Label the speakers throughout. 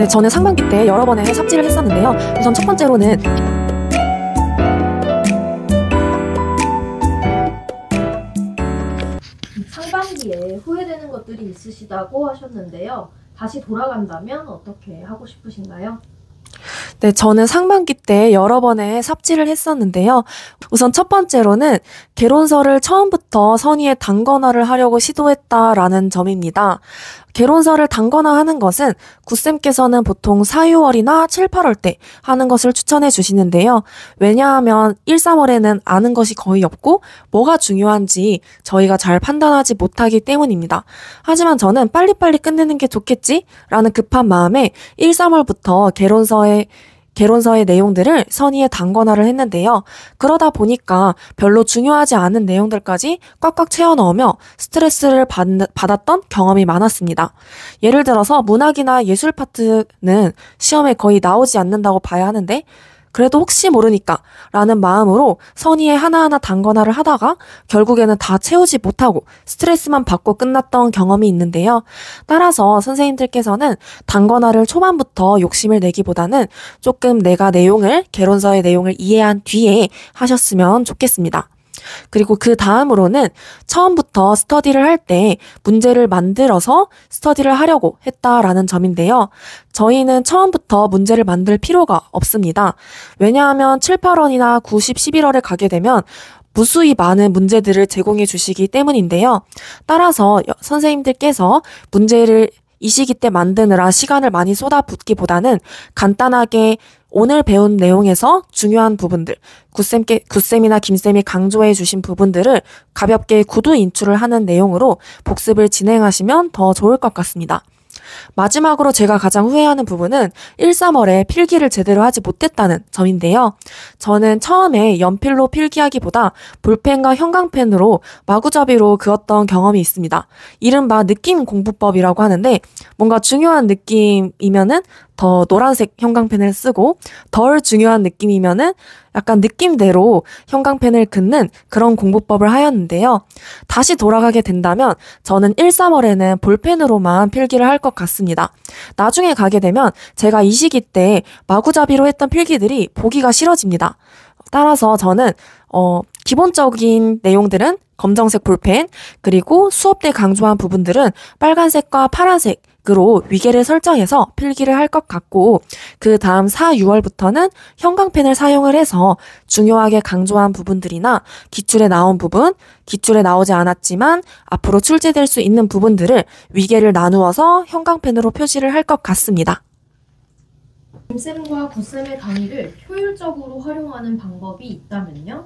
Speaker 1: 네, 저는 상반기 때 여러 번의 삽질을 했었는데요. 우선 첫 번째로는
Speaker 2: 상반기에 후회되는 것들이 있으시다고 하셨는데요. 다시 돌아간다면 어떻게 하고 싶으신가요?
Speaker 1: 네, 저는 상반기 때 여러 번의 삽질을 했었는데요. 우선 첫 번째로는 개론서를 처음부터 선의의 단권화를 하려고 시도했다라는 점입니다. 개론서를 단권화하는 것은 굿쌤께서는 보통 4, 6월이나 7, 8월 때 하는 것을 추천해 주시는데요. 왜냐하면 1, 3월에는 아는 것이 거의 없고 뭐가 중요한지 저희가 잘 판단하지 못하기 때문입니다. 하지만 저는 빨리빨리 끝내는 게 좋겠지라는 급한 마음에 1, 3월부터 개론서의 내용들을 선의의 단권화를 했는데요. 그러다 보니까 별로 중요하지 않은 내용들까지 꽉꽉 채워 넣으며 스트레스를 받았던 경험이 많았습니다. 예를 들어서 문학이나 예술 파트는 시험에 거의 나오지 않는다고 봐야 하는데 그래도 혹시 모르니까 라는 마음으로 선의의 하나하나 단권화를 하다가 결국에는 다 채우지 못하고 스트레스만 받고 끝났던 경험이 있는데요. 따라서 선생님들께서는 단권화를 초반부터 욕심을 내기보다는 조금 내가 개론서의 내용을 이해한 뒤에 하셨으면 좋겠습니다. 그리고 그 다음으로는 처음부터 스터디를 할 때 문제를 만들어서 스터디를 하려고 했다라는 점인데요. 저희는 처음부터 문제를 만들 필요가 없습니다. 왜냐하면 7, 8월이나 9, 10, 11월에 가게 되면 무수히 많은 문제들을 제공해 주시기 때문인데요. 따라서 선생님들께서 문제를 이 시기 때 만드느라 시간을 많이 쏟아붓기보다는 간단하게 오늘 배운 내용에서 중요한 부분들, 굿쌤이나 김쌤이 강조해 주신 부분들을 가볍게 구두 인출을 하는 내용으로 복습을 진행하시면 더 좋을 것 같습니다. 마지막으로 제가 가장 후회하는 부분은 1, 3월에 필기를 제대로 하지 못했다는 점인데요. 저는 처음에 연필로 필기하기보다 볼펜과 형광펜으로 마구잡이로 그었던 경험이 있습니다. 이른바 느낌 공부법이라고 하는데 뭔가 중요한 느낌이면은 더 노란색 형광펜을 쓰고 덜 중요한 느낌이면은 약간 느낌대로 형광펜을 긋는 그런 공부법을 하였는데요. 다시 돌아가게 된다면 저는 1, 3월에는 볼펜으로만 필기를 할 것 같습니다. 나중에 가게 되면 제가 이 시기 때 마구잡이로 했던 필기들이 보기가 싫어집니다. 따라서 저는 기본적인 내용들은 검정색 볼펜, 그리고 수업 때 강조한 부분들은 빨간색과 파란색으로 위계를 설정해서 필기를 할 것 같고, 그 다음 4, 6월부터는 형광펜을 사용을 해서 중요하게 강조한 부분들이나 기출에 나온 부분, 기출에 나오지 않았지만 앞으로 출제될 수 있는 부분들을 위계를 나누어서 형광펜으로 표시를 할 것 같습니다.
Speaker 2: 김쌤과 굿쌤의 강의를 효율적으로 활용하는 방법이 있다면요?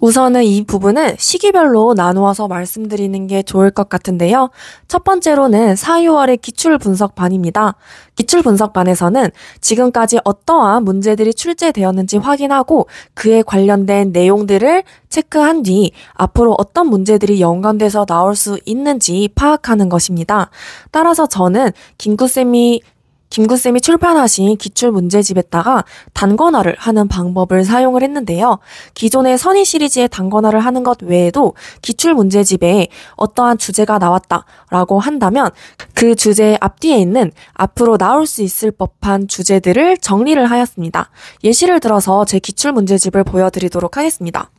Speaker 1: 우선은 이 부분은 시기별로 나누어서 말씀드리는 게 좋을 것 같은데요. 첫 번째로는 4, 6월의 기출분석반입니다. 기출분석반에서는 지금까지 어떠한 문제들이 출제되었는지 확인하고 그에 관련된 내용들을 체크한 뒤 앞으로 어떤 문제들이 연관돼서 나올 수 있는지 파악하는 것입니다. 따라서 저는 김구쌤이 출판하신 기출문제집에다가 단권화를 하는 방법을 사용을 했는데요. 기존의 선의 시리즈의 단권화를 하는 것 외에도 기출문제집에 어떠한 주제가 나왔다라고 한다면 그 주제의 앞뒤에 있는 앞으로 나올 수 있을 법한 주제들을 정리를 하였습니다. 예시를 들어서 제 기출문제집을 보여드리도록 하겠습니다.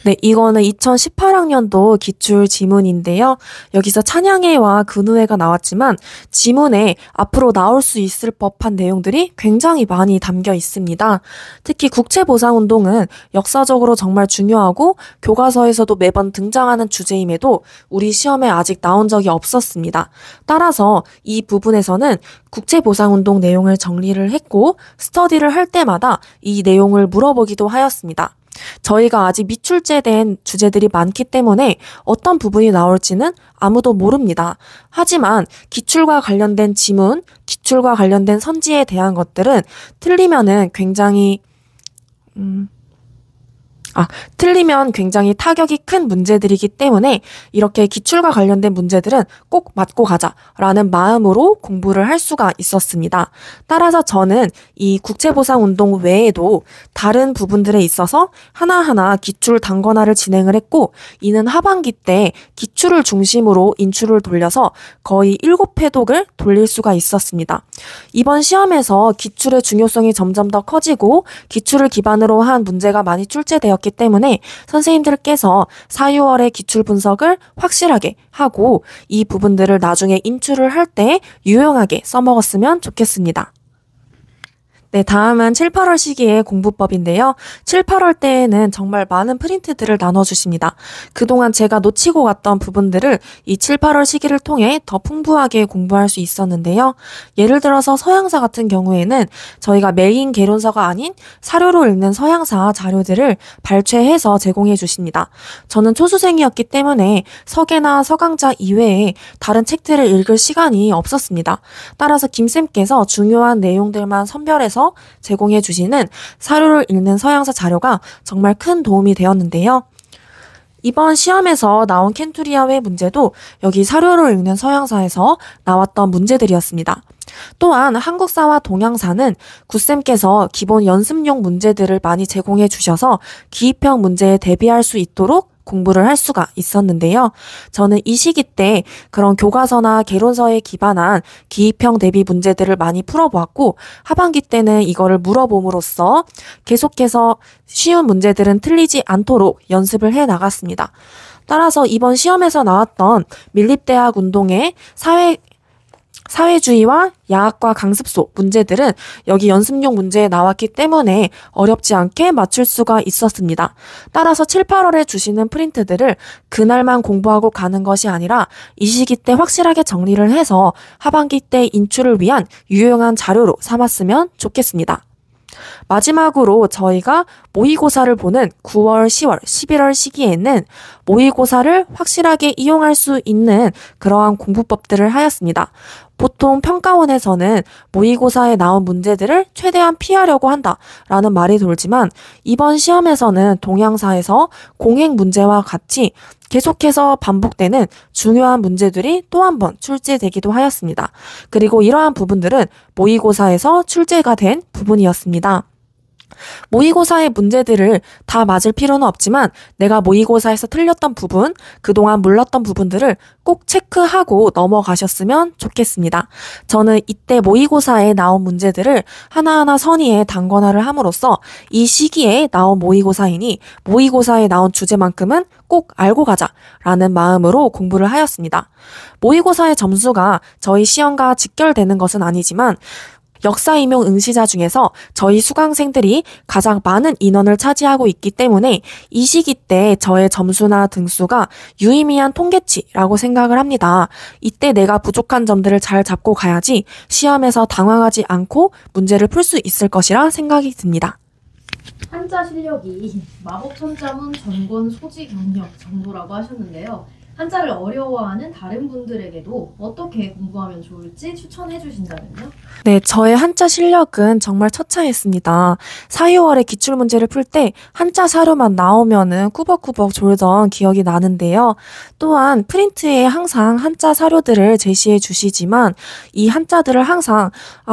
Speaker 1: 네, 이거는 2018학년도 기출 지문인데요. 여기서 찬양회와 근우회가 나왔지만 지문에 앞으로 나올 수 있을 법한 내용들이 굉장히 많이 담겨 있습니다. 특히 국채보상운동은 역사적으로 정말 중요하고 교과서에서도 매번 등장하는 주제임에도 우리 시험에 아직 나온 적이 없었습니다. 따라서 이 부분에서는 국채보상운동 내용을 정리를 했고 스터디를 할 때마다 이 내용을 물어보기도 하였습니다. 저희가 아직 미출제된 주제들이 많기 때문에 어떤 부분이 나올지는 아무도 모릅니다. 하지만 기출과 관련된 지문, 기출과 관련된 선지에 대한 것들은 틀리면은 굉장히 틀리면 굉장히 타격이 큰 문제들이기 때문에 이렇게 기출과 관련된 문제들은 꼭 맞고 가자라는 마음으로 공부를 할 수가 있었습니다. 따라서 저는 이 국제보상운동 외에도 다른 부분들에 있어서 하나하나 기출 단권화를 진행을 했고, 이는 하반기 때 기출을 중심으로 인출을 돌려서 거의 7회독을 돌릴 수가 있었습니다. 이번 시험에서 기출의 중요성이 점점 더 커지고 기출을 기반으로 한 문제가 많이 출제되었기 때문에 선생님들께서 4, 6월에 기출 분석을 확실하게 하고 이 부분들을 나중에 인출을 할 때 유용하게 써먹었으면 좋겠습니다. 네, 다음은 7, 8월 시기의 공부법인데요. 7, 8월 때에는 정말 많은 프린트들을 나눠주십니다. 그동안 제가 놓치고 갔던 부분들을 이 7, 8월 시기를 통해 더 풍부하게 공부할 수 있었는데요. 예를 들어서 서양사 같은 경우에는 저희가 메인 개론서가 아닌 사료로 읽는 서양사 자료들을 발췌해서 제공해 주십니다. 저는 초수생이었기 때문에 서계나 서강자 이외에 다른 책들을 읽을 시간이 없었습니다. 따라서 김쌤께서 중요한 내용들만 선별해서 제공해 주시는 사료를 읽는 서양사 자료가 정말 큰 도움이 되었는데요. 이번 시험에서 나온 켄투리아회 문제도 여기 사료를 읽는 서양사에서 나왔던 문제들이었습니다. 또한 한국사와 동양사는 굿쌤께서 기본 연습용 문제들을 많이 제공해 주셔서 기입형 문제에 대비할 수 있도록 공부를 할 수가 있었는데요. 저는 이 시기 때 그런 교과서나 개론서에 기반한 기입형 대비 문제들을 많이 풀어보았고, 하반기 때는 이거를 물어봄으로써 계속해서 쉬운 문제들은 틀리지 않도록 연습을 해 나갔습니다. 따라서 이번 시험에서 나왔던 밀립대학 운동의 사회주의와 야학과 강습소 문제들은 여기 연습용 문제에 나왔기 때문에 어렵지 않게 맞출 수가 있었습니다. 따라서 7, 8월에 주시는 프린트들을 그날만 공부하고 가는 것이 아니라 이 시기 때 확실하게 정리를 해서 하반기 때 인출을 위한 유용한 자료로 삼았으면 좋겠습니다. 마지막으로 저희가 모의고사를 보는 9월, 10월, 11월 시기에는 모의고사를 확실하게 이용할 수 있는 그러한 공부법들을 하였습니다. 보통 평가원에서는 모의고사에 나온 문제들을 최대한 피하려고 한다라는 말이 돌지만 이번 시험에서는 동양사에서 공행 문제와 같이 계속해서 반복되는 중요한 문제들이 또 한 번 출제되기도 하였습니다. 그리고 이러한 부분들은 모의고사에서 출제가 된 부분이었습니다. 모의고사의 문제들을 다 맞을 필요는 없지만 내가 모의고사에서 틀렸던 부분, 그동안 몰랐던 부분들을 꼭 체크하고 넘어가셨으면 좋겠습니다. 저는 이때 모의고사에 나온 문제들을 하나하나 선의에 단권화를 함으로써 이 시기에 나온 모의고사이니 모의고사에 나온 주제만큼은 꼭 알고 가자라는 마음으로 공부를 하였습니다. 모의고사의 점수가 저희 시험과 직결되는 것은 아니지만 역사임용 응시자 중에서 저희 수강생들이 가장 많은 인원을 차지하고 있기 때문에 이 시기 때 저의 점수나 등수가 유의미한 통계치라고 생각을 합니다. 이때 내가 부족한 점들을 잘 잡고 가야지 시험에서 당황하지 않고 문제를 풀 수 있을 것이라 생각이 듭니다.
Speaker 2: 한자 실력이 마법천자문 전권 소지 경력 정도라고 하셨는데요. 한자를 어려워하는 다른 분들에게도 어떻게 공부하면 좋을지 추천해 주신다면요?
Speaker 1: 네, 저의 한자 실력은 정말 처참했습니다. 4, 6월에 기출문제를 풀 때 한자 사료만 나오면은 꾸벅꾸벅 졸던 기억이 나는데요. 또한 프린트에 항상 한자 사료들을 제시해 주시지만 이 한자들을 항상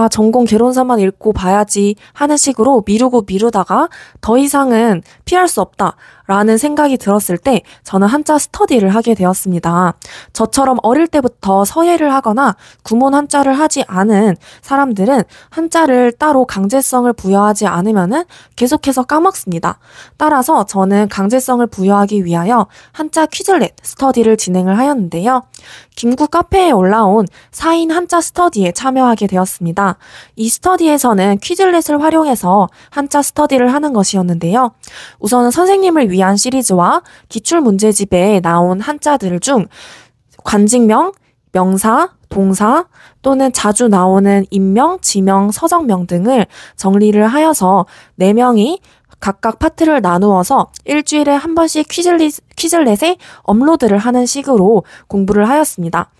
Speaker 1: 전공 개론서만 읽고 봐야지 하는 식으로 미루다가 더 이상은 피할 수 없다. 라는 생각이 들었을 때 저는 한자 스터디를 하게 되었습니다. 저처럼 어릴 때부터 서예를 하거나 구몬 한자를 하지 않은 사람들은 한자를 따로 강제성을 부여하지 않으면은 계속해서 까먹습니다. 따라서 저는 강제성을 부여하기 위하여 한자 퀴즐렛 스터디를 진행을 하였는데요. 김구 카페에 올라온 4인 한자 스터디에 참여하게 되었습니다. 이 스터디에서는 퀴즐렛을 활용해서 한자 스터디를 하는 것이었는데요. 우선은 선생님을 위한 시리즈와 기출문제집에 나온 한자들 중 관직명, 명사, 동사 또는 자주 나오는 인명, 지명, 서정명 등을 정리를 하여서 4명이 각각 파트를 나누어서 일주일에 한 번씩 퀴즐렛에 업로드를 하는 식으로 공부를 하였습니다.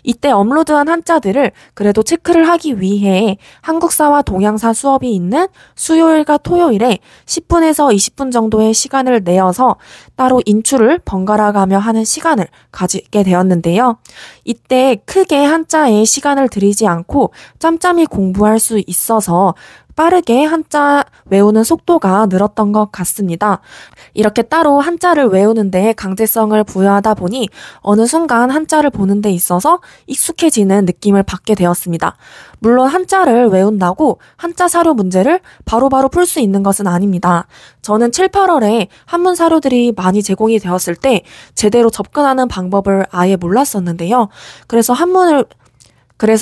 Speaker 1: 이때 업로드한 한자들을 그래도 체크를 하기 위해 한국사와 동양사 수업이 있는 수요일과 토요일에 10분에서 20분 정도의 시간을 내어서 따로 인출을 번갈아 가며 하는 시간을 가지게 되었는데요. 이때 크게 한자에 시간을 들이지 않고 짬짬이 공부할 수 있어서 빠르게 한자 외우는 속도가 늘었던 것 같습니다. 이렇게 따로 한자를 외우는데 강제성을 부여하다 보니 어느 순간 한자를 보는 데 있어서 익숙해지는 느낌을 받게 되었습니다. 물론 한자를 외운다고 한자 사료 문제를 바로바로 풀 수 있는 것은 아닙니다. 저는 7, 8월에 한문 사료들이 많이 제공이 되었을 때 제대로 접근하는 방법을 아예 몰랐었는데요. 그래서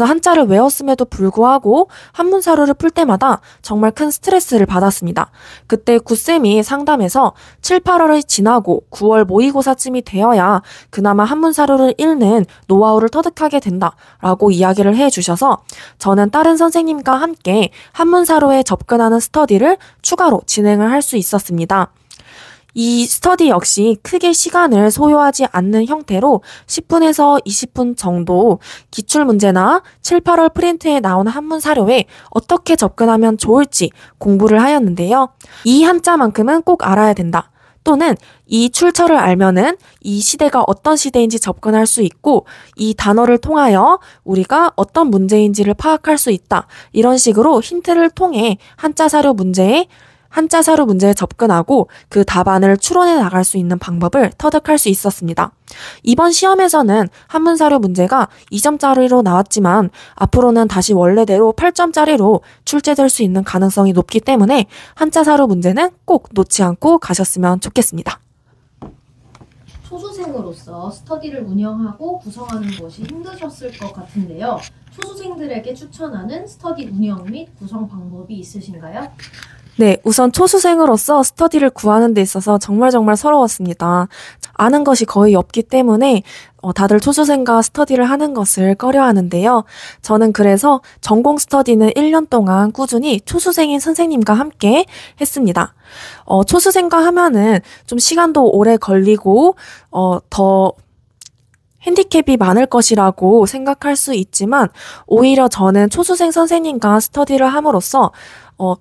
Speaker 1: 한자를 외웠음에도 불구하고 한문 사료를 풀 때마다 정말 큰 스트레스를 받았습니다. 그때 구쌤이 상담에서 7, 8월이 지나고 9월 모의고사쯤이 되어야 그나마 한문 사료를 읽는 노하우를 터득하게 된다라고 이야기를 해주셔서 저는 다른 선생님과 함께 한문 사료에 접근하는 스터디를 추가로 진행을 할 수 있었습니다. 이 스터디 역시 크게 시간을 소요하지 않는 형태로 10분에서 20분 정도 기출문제나 7, 8월 프린트에 나오는 한문 사료에 어떻게 접근하면 좋을지 공부를 하였는데요. 이 한자만큼은 꼭 알아야 된다. 또는 이 출처를 알면은 이 시대가 어떤 시대인지 접근할 수 있고 이 단어를 통하여 우리가 어떤 문제인지를 파악할 수 있다. 이런 식으로 힌트를 통해 한자 사료 문제에 접근하고 그 답안을 추론해 나갈 수 있는 방법을 터득할 수 있었습니다. 이번 시험에서는 한문사료 문제가 2점짜리로 나왔지만 앞으로는 다시 원래대로 8점짜리로 출제될 수 있는 가능성이 높기 때문에 한자사료 문제는 꼭 놓지 않고 가셨으면 좋겠습니다.
Speaker 2: 초수생으로서 스터디를 운영하고 구성하는 것이 힘드셨을 것 같은데요. 초수생들에게 추천하는 스터디 운영 및 구성 방법이 있으신가요?
Speaker 1: 네, 우선 초수생으로서 스터디를 구하는 데 있어서 정말 서러웠습니다. 아는 것이 거의 없기 때문에 다들 초수생과 스터디를 하는 것을 꺼려하는데요. 저는 그래서 전공 스터디는 1년 동안 꾸준히 초수생인 선생님과 함께 했습니다. 초수생과 하면은 좀 시간도 오래 걸리고 더 핸디캡이 많을 것이라고 생각할 수 있지만 오히려 저는 초수생 선생님과 스터디를 함으로써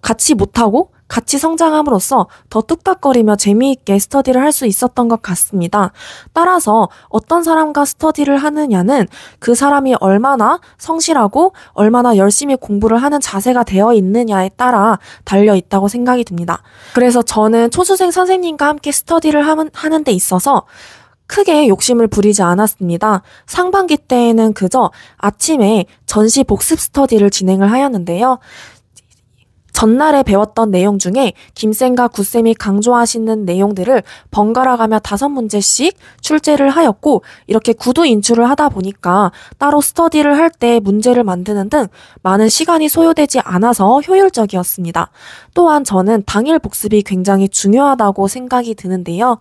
Speaker 1: 같이 못하고 같이 성장함으로써 더 뚝딱거리며 재미있게 스터디를 할 수 있었던 것 같습니다. 따라서 어떤 사람과 스터디를 하느냐는 그 사람이 얼마나 성실하고 얼마나 열심히 공부를 하는 자세가 되어 있느냐에 따라 달려 있다고 생각이 듭니다. 그래서 저는 초수생 선생님과 함께 스터디를 하는 데 있어서 크게 욕심을 부리지 않았습니다. 상반기 때에는 그저 아침에 전시 복습 스터디를 진행을 하였는데요. 전날에 배웠던 내용 중에 김쌤과 구쌤이 강조하시는 내용들을 번갈아 가며 5문제씩 출제를 하였고 이렇게 구두 인출을 하다 보니까 따로 스터디를 할 때 문제를 만드는 등 많은 시간이 소요되지 않아서 효율적이었습니다. 또한 저는 당일 복습이 굉장히 중요하다고 생각이 드는데요.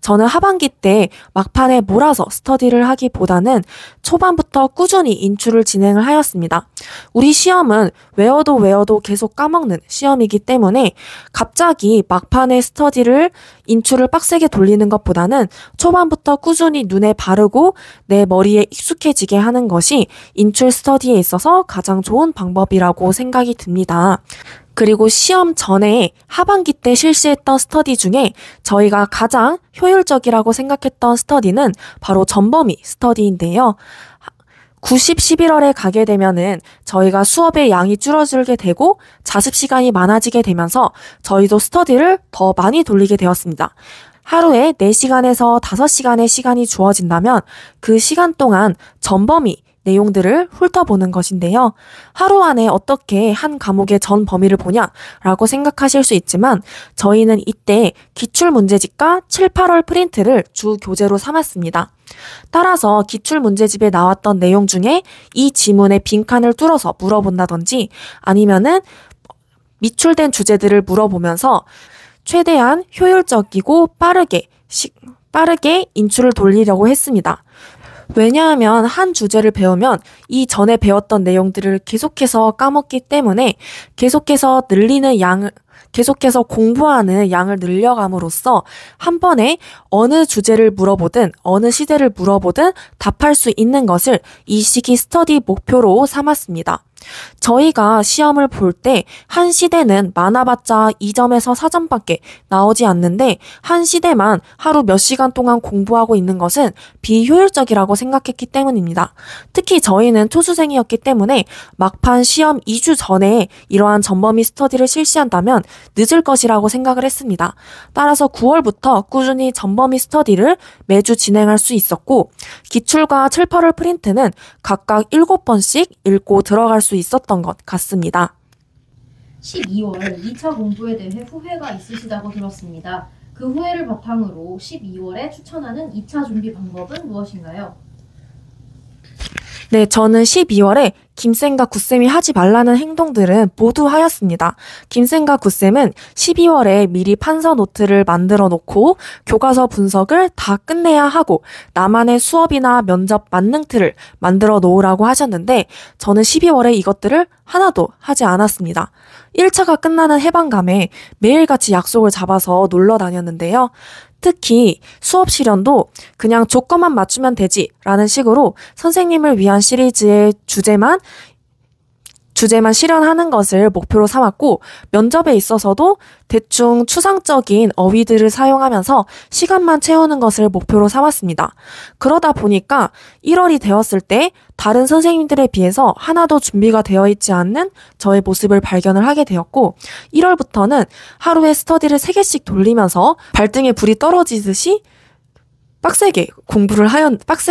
Speaker 1: 저는 하반기 때 막판에 몰아서 스터디를 하기보다는 초반부터 꾸준히 인출을 진행을 하였습니다. 우리 시험은 외워도 계속 까먹는 시험이기 때문에 갑자기 막판에 인출을 빡세게 돌리는 것보다는 초반부터 꾸준히 눈에 바르고 내 머리에 익숙해지게 하는 것이 인출 스터디에 있어서 가장 좋은 방법이라고 생각이 듭니다. 그리고 시험 전에 하반기 때 실시했던 스터디 중에 저희가 가장 효율적이라고 생각했던 스터디는 바로 전범위 스터디인데요. 90, 11월에 가게 되면은 저희가 수업의 양이 줄어들게 되고 자습 시간이 많아지게 되면서 저희도 스터디를 더 많이 돌리게 되었습니다. 하루에 4시간에서 5시간의 시간이 주어진다면 그 시간 동안 전범위 내용들을 훑어보는 것인데요. 하루 안에 어떻게 한 과목의 전 범위를 보냐라고 생각하실 수 있지만 저희는 이때 기출문제집과 7, 8월 프린트를 주 교재로 삼았습니다. 따라서 기출문제집에 나왔던 내용 중에 이 지문의 빈칸을 뚫어서 물어본다든지 아니면은 미출된 주제들을 물어보면서 최대한 효율적이고 빠르게 인출을 돌리려고 했습니다. 왜냐하면 한 주제를 배우면 이 전에 배웠던 내용들을 계속해서 까먹기 때문에 계속해서 계속해서 공부하는 양을 늘려감으로써 한 번에 어느 주제를 물어보든 어느 시대를 물어보든 답할 수 있는 것을 이 시기 스터디 목표로 삼았습니다. 저희가 시험을 볼 때 한 시대는 많아봤자 2점에서 4점밖에 나오지 않는데 한 시대만 하루 몇 시간 동안 공부하고 있는 것은 비효율적이라고 생각했기 때문입니다. 특히 저희는 초수생이었기 때문에 막판 시험 2주 전에 이러한 전범위 스터디를 실시한다면 늦을 것이라고 생각을 했습니다. 따라서 9월부터 꾸준히 전범위 스터디를 매주 진행할 수 있었고 기출과 7, 8월 프린트는 각각 7번씩 읽고 들어갈 수 있었던 것 같습니다.
Speaker 2: 12월 2차 공부에 대해 후회가 있으시다고 들었습니다. 그 후회를 바탕으로 12월에 추천하는 2차 준비 방법은 무엇인가요?
Speaker 1: 네, 저는 12월에 김쌤과 굿쌤이 하지 말라는 행동들은 모두 하였습니다. 김쌤과 굿쌤은 12월에 미리 판서 노트를 만들어 놓고 교과서 분석을 다 끝내야 하고 나만의 수업이나 면접 만능틀을 만들어 놓으라고 하셨는데 저는 12월에 이것들을 하나도 하지 않았습니다. 1차가 끝나는 해방감에 매일같이 약속을 잡아서 놀러 다녔는데요. 특히 수업 실현도 그냥 조건만 맞추면 되지 라는 식으로 선생님을 위한 시리즈의 주제만 실현하는 것을 목표로 삼았고 면접에 있어서도 대충 추상적인 어휘들을 사용하면서 시간만 채우는 것을 목표로 삼았습니다. 그러다 보니까 1월이 되었을 때 다른 선생님들에 비해서 하나도 준비가 되어 있지 않는 저의 모습을 발견을 하게 되었고 1월부터는 하루에 스터디를 3개씩 돌리면서 발등에 불이 떨어지듯이 빡세게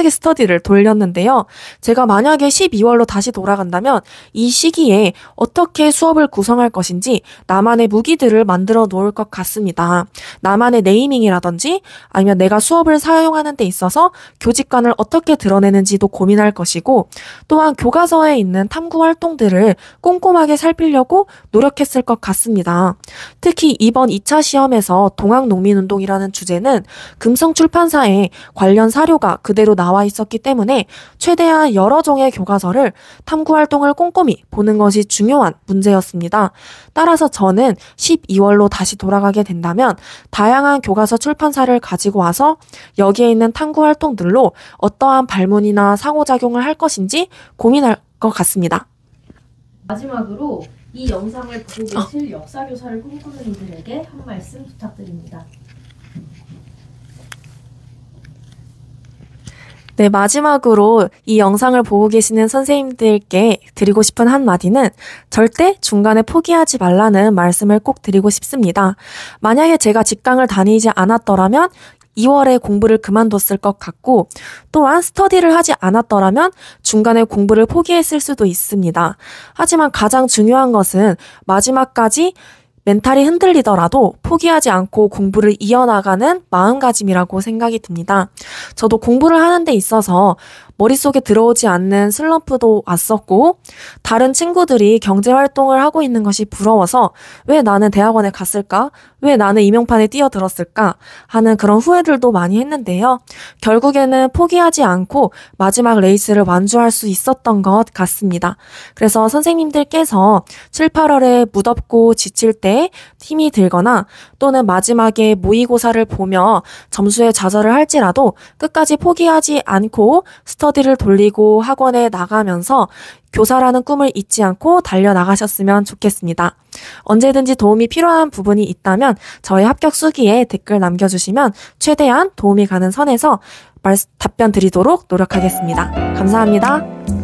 Speaker 1: 스터디를 돌렸는데요. 제가 만약에 12월로 다시 돌아간다면 이 시기에 어떻게 수업을 구성할 것인지 나만의 무기들을 만들어 놓을 것 같습니다. 나만의 네이밍이라든지 아니면 내가 수업을 사용하는 데 있어서 교직관을 어떻게 드러내는지도 고민할 것이고 또한 교과서에 있는 탐구 활동들을 꼼꼼하게 살피려고 노력했을 것 같습니다. 특히 이번 2차 시험에서 동학농민운동이라는 주제는 금성출판사에 관련 사료가 그대로 나와 있었기 때문에 최대한 여러 종의 교과서를 탐구 활동을 꼼꼼히 보는 것이 중요한 문제였습니다. 따라서 저는 12월로 다시 돌아가게 된다면 다양한 교과서 출판사를 가지고 와서 여기에 있는 탐구 활동들로 어떠한 발문이나 상호작용을 할 것인지 고민할 것 같습니다.
Speaker 2: 마지막으로 이 영상을 보고 계실 역사교사를 꿈꾸는 이들에게 한 말씀 부탁드립니다.
Speaker 1: 네, 마지막으로 이 영상을 보고 계시는 선생님들께 드리고 싶은 한마디는 절대 중간에 포기하지 말라는 말씀을 꼭 드리고 싶습니다. 만약에 제가 직강을 다니지 않았더라면 2월에 공부를 그만뒀을 것 같고 또한 스터디를 하지 않았더라면 중간에 공부를 포기했을 수도 있습니다. 하지만 가장 중요한 것은 마지막까지 멘탈이 흔들리더라도 포기하지 않고 공부를 이어나가는 마음가짐이라고 생각이 듭니다. 저도 공부를 하는 데 있어서 머릿속에 들어오지 않는 슬럼프도 왔었고 다른 친구들이 경제활동을 하고 있는 것이 부러워서 왜 나는 대학원에 갔을까? 왜 나는 임용판에 뛰어들었을까? 하는 그런 후회들도 많이 했는데요. 결국에는 포기하지 않고 마지막 레이스를 완주할 수 있었던 것 같습니다. 그래서 선생님들께서 7, 8월에 무덥고 지칠 때 힘이 들거나 또는 마지막에 모의고사를 보며 점수에 좌절을 할지라도 끝까지 포기하지 않고 스터디를 돌리고 학원에 나가면서 교사라는 꿈을 잊지 않고 달려나가셨으면 좋겠습니다. 언제든지 도움이 필요한 부분이 있다면 저희 합격 수기에 댓글 남겨주시면 최대한 도움이 가는 선에서 답변 드리도록 노력하겠습니다. 감사합니다.